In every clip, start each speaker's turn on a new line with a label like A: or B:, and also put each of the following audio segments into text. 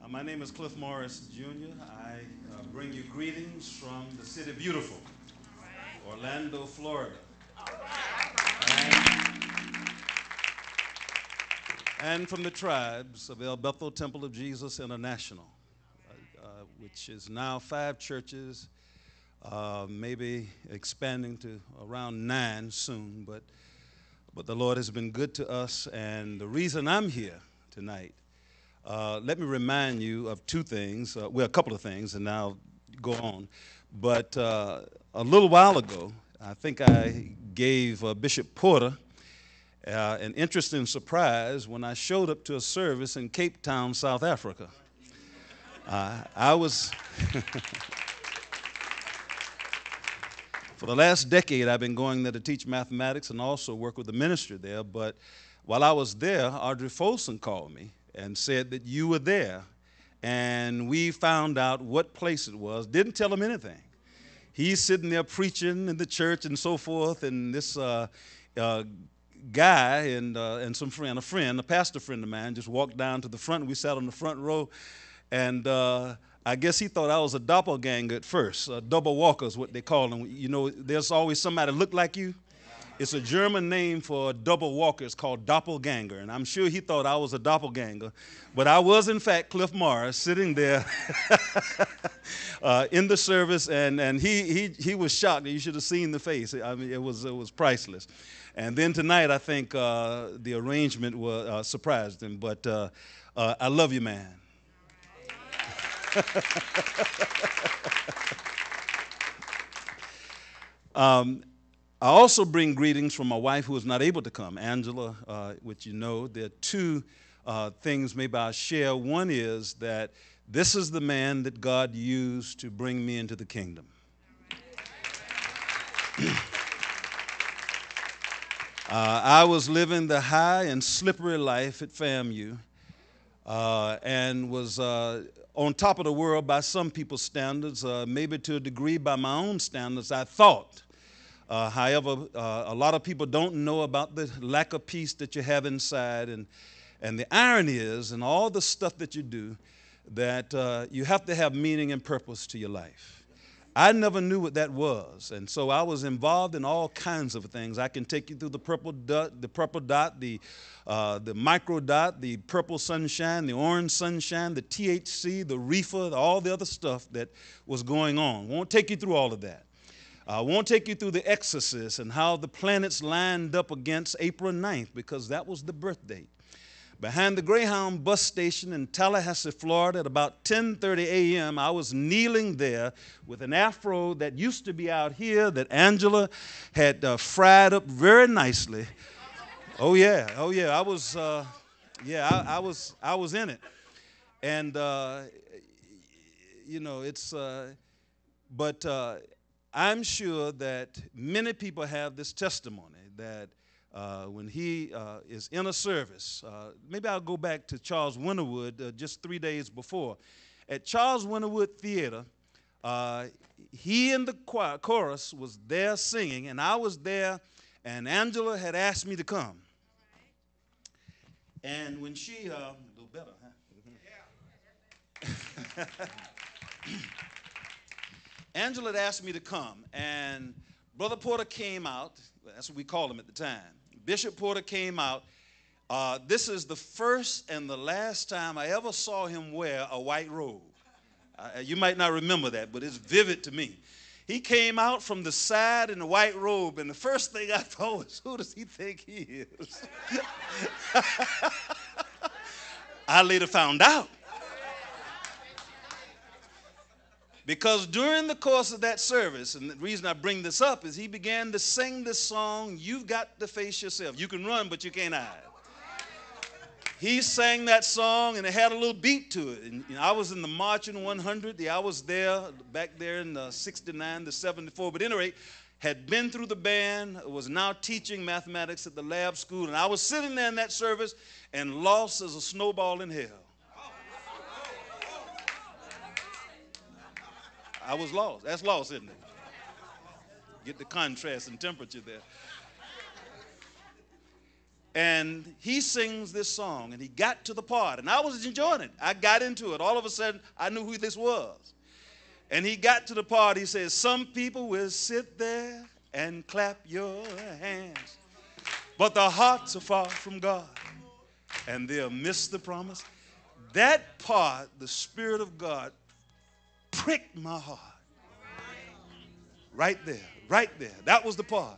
A: My name is Cliff Morris Jr. I bring you greetings from the city beautiful, Orlando, Florida. And from the tribes of El Bethel Temple of Jesus International, which is now 5 churches, maybe expanding to around 9 soon. But the Lord has been good to us, and the reason I'm here tonight, let me remind you of 2 things, well, a couple of things, and I'll go on. But a little while ago, I think I gave Bishop Porter an interesting surprise when I showed up to a service in Cape Town, South Africa. I was, for the last decade, I've been going there to teach mathematics and also work with the ministry there. But while I was there, Audrey Folsom called me and said that you were there. And we found out what place it was. Didn't tell him anything. He's sitting there preaching in the church and so forth, and this guy and a pastor friend of mine, just walked down to the front. We sat on the front row, and I guess he thought I was a doppelganger at first. Double walker is what they call them. You know, there's always somebody that look like you. It's a German name for a double walker. It's called doppelganger, and I'm sure he thought I was a doppelganger. But I was, in fact, Cliff Morris, sitting there in the service, and he was shocked. You should have seen the face. I mean, it was priceless. And then tonight, I think the arrangement surprised him. But I love you, man. I also bring greetings from my wife who is not able to come, Angela, which you know. There are 2 things maybe I'll share. One is that this is the man that God used to bring me into the kingdom. I was living the high and slippery life at FAMU and was on top of the world by some people's standards, maybe to a degree by my own standards, I thought. However, a lot of people don't know about the lack of peace that you have inside. And the irony is, in all the stuff that you do, that you have to have meaning and purpose to your life. I never knew what that was, and so I was involved in all kinds of things. I can take you through the purple dot, the micro dot, the purple sunshine, the orange sunshine, the THC, the reefer, all the other stuff that was going on. Won't take you through all of that. I won't take you through the exorcist and how the planets lined up against April 9th, because that was the birth date. Behind the Greyhound bus station in Tallahassee, Florida, at about 10:30 a.m., I was kneeling there with an afro that used to be out here that Angela had fried up very nicely. Oh yeah, I was, I was in it, and you know, it's, but I'm sure that many people have this testimony that. When he is in a service. Maybe I'll go back to Charles Winterwood just 3 days before. At Charles Winterwood Theater, he and the chorus was there singing, and I was there, and Angela had asked me to come. And when she, a little better, huh? Yeah. Angela had asked me to come, and Brother Porter came out. That's what we called him at the time. Bishop Porter came out. This is the first and the last time I ever saw him wear a white robe. You might not remember that, but it's vivid to me. He came out from the side in a white robe, and the first thing I thought was, who does he think he is? I later found out. Because during the course of that service, and the reason I bring this up is he began to sing this song, You've Got to Face Yourself. You can run, but you can't hide. He sang that song, and it had a little beat to it. And I was in the Marching 100. I was there, back there in 69 to 74. But at any rate, had been through the band, was now teaching mathematics at the lab school. And I was sitting there in that service and lost as a snowball in hell. I was lost. That's lost, isn't it? Get the contrast and temperature there. And he sings this song, and he got to the part, and I was enjoying it. I got into it. All of a sudden, I knew who this was. And he got to the part, he says, some people will sit there and clap your hands, but their hearts are far from God, and they'll miss the promise. That part, the Spirit of God pricked my heart. Right there, right there. That was the part.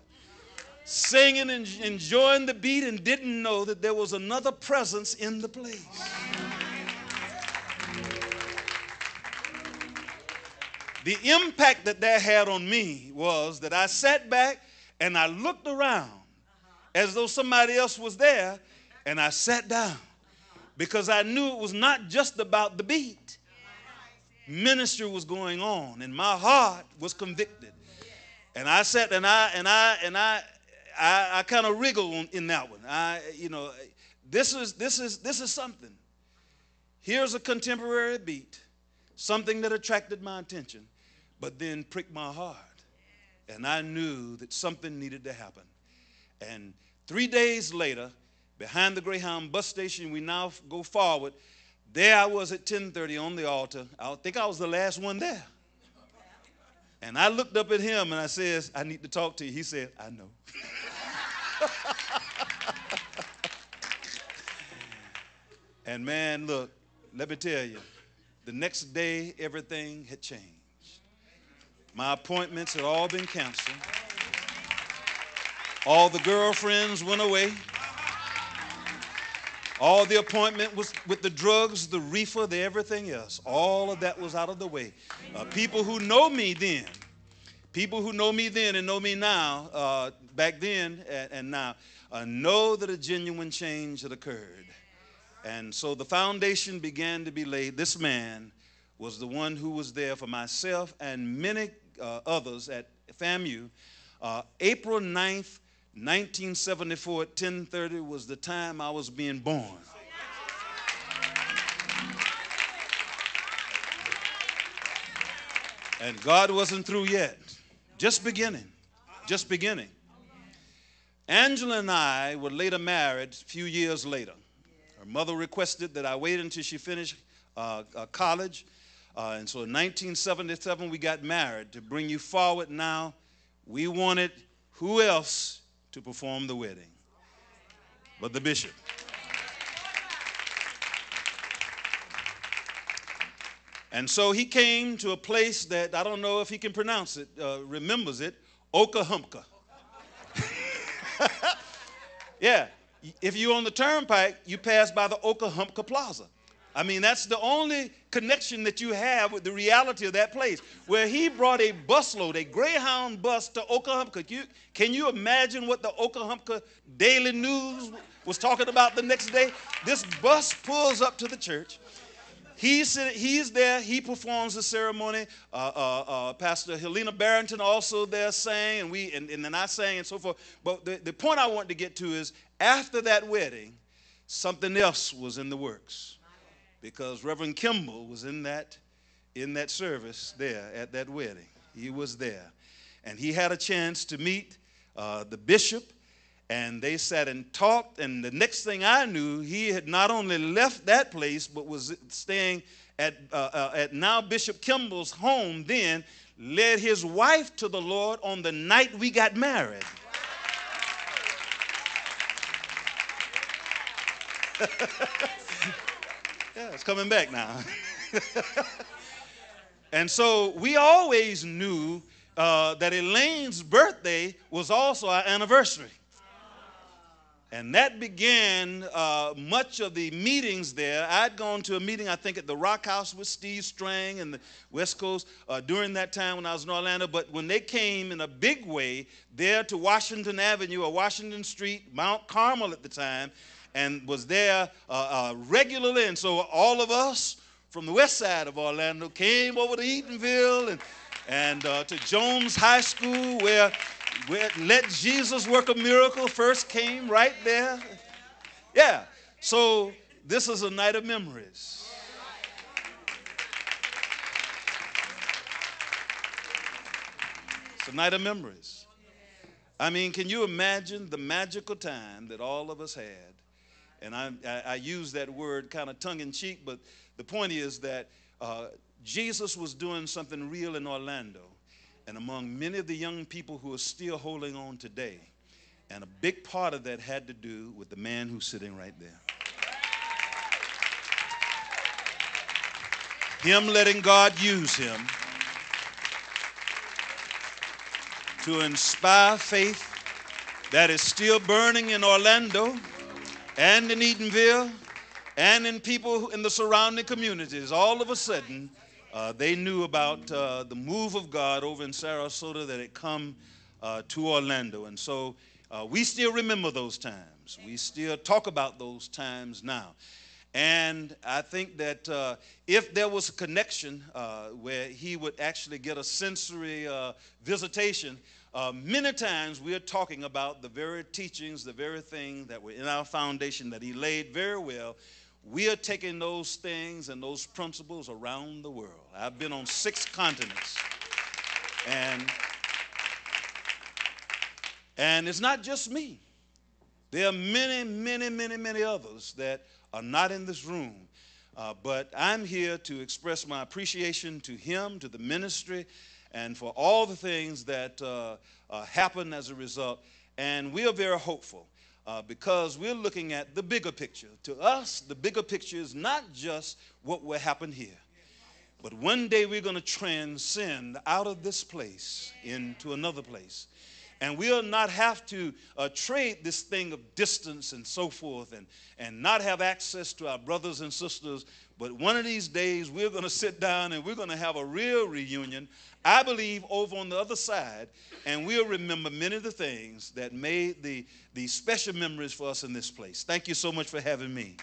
A: Singing and enjoying the beat and didn't know that there was another presence in the place. The impact that had on me was that I sat back and I looked around as though somebody else was there, and I sat down because I knew it was not just about the beat. Ministry was going on, and my heart was convicted. And I sat and I kind of wriggled in that one. This is something. Here's a contemporary beat, something that attracted my attention, but then pricked my heart. And I knew that something needed to happen. And 3 days later, behind the Greyhound bus station, we now go forward. There I was at 10:30 on the altar. I think I was the last one there. And I looked up at him and I said, I need to talk to you. He said, I know. And man, look, let me tell you, the next day everything had changed. My appointments had all been canceled. All the girlfriends went away. All the appointment was with the drugs, the reefer, the everything else. All of that was out of the way. People who know me then and know me now, back then and now, know that a genuine change had occurred. And so the foundation began to be laid. This man was the one who was there for myself and many others at FAMU. April 9th, 1974 at 10:30 was the time I was being born. And God wasn't through yet. Just beginning. Just beginning. Angela and I were later married a few years later. Her mother requested that I wait until she finished college. And so in 1977 we got married. To bring you forward now, we wanted who else to perform the wedding but the bishop. And so he came to a place that I don't know if he can pronounce it, remembers it, Okahumpka. Yeah, if you're on the turnpike, you pass by the Okahumpka Plaza. I mean, that's the only connection that you have with the reality of that place, where he brought a busload, a Greyhound bus to Okahumpka. Can you imagine what the Okahumpka Daily News was talking about the next day? This bus pulls up to the church. He's there. He performs the ceremony. Pastor Helena Barrington also there sang, and then I sang and so forth. But the point I want to get to is after that wedding, something else was in the works. Because Reverend Kimball was in that service there at that wedding. He was there. And he had a chance to meet the bishop, and they sat and talked. And the next thing I knew, he had not only left that place, but was staying at now Bishop Kimball's home then, led his wife to the Lord on the night we got married. Yeah, it's coming back now. And so we always knew that Elaine's birthday was also our anniversary. And that began much of the meetings there. I'd gone to a meeting, I think, at the Rock House with Steve Strang and the Westcoast during that time when I was in Orlando. But when they came in a big way there to Washington Avenue or Washington Street, Mount Carmel at the time, and was there regularly. And so all of us from the west side of Orlando came over to Eatonville and to Jones High School, where Let Jesus Work a Miracle first came right there. Yeah, so this is a night of memories. It's a night of memories. I mean, can you imagine the magical time that all of us had? And I use that word kind of tongue-in-cheek, but the point is that Jesus was doing something real in Orlando, and among many of the young people who are still holding on today. And a big part of that had to do with the man who's sitting right there. Him letting God use him to inspire faith that is still burning in Orlando and in Eatonville and in people in the surrounding communities. All of a sudden, they knew about the move of God over in Sarasota that had come to Orlando. And so we still remember those times. We still talk about those times now. And I think that if there was a connection where he would actually get a sensory visitation, many times we are talking about the very teachings, the very thing that were in our foundation that he laid very well. We are taking those things and those principles around the world. I've been on 6 continents. And it's not just me. There are many, many, many, many others that are not in this room. But I'm here to express my appreciation to him, to the ministry, and for all the things that happen as a result. And we are very hopeful because we're looking at the bigger picture. To us, the bigger picture is not just what will happen here. But one day we're going to transcend out of this place into another place. And we'll not have to trade this thing of distance and so forth and not have access to our brothers and sisters. But one of these days, we're going to sit down and we're going to have a real reunion, I believe, over on the other side. And we'll remember many of the these things that made the special memories for us in this place. Thank you so much for having me.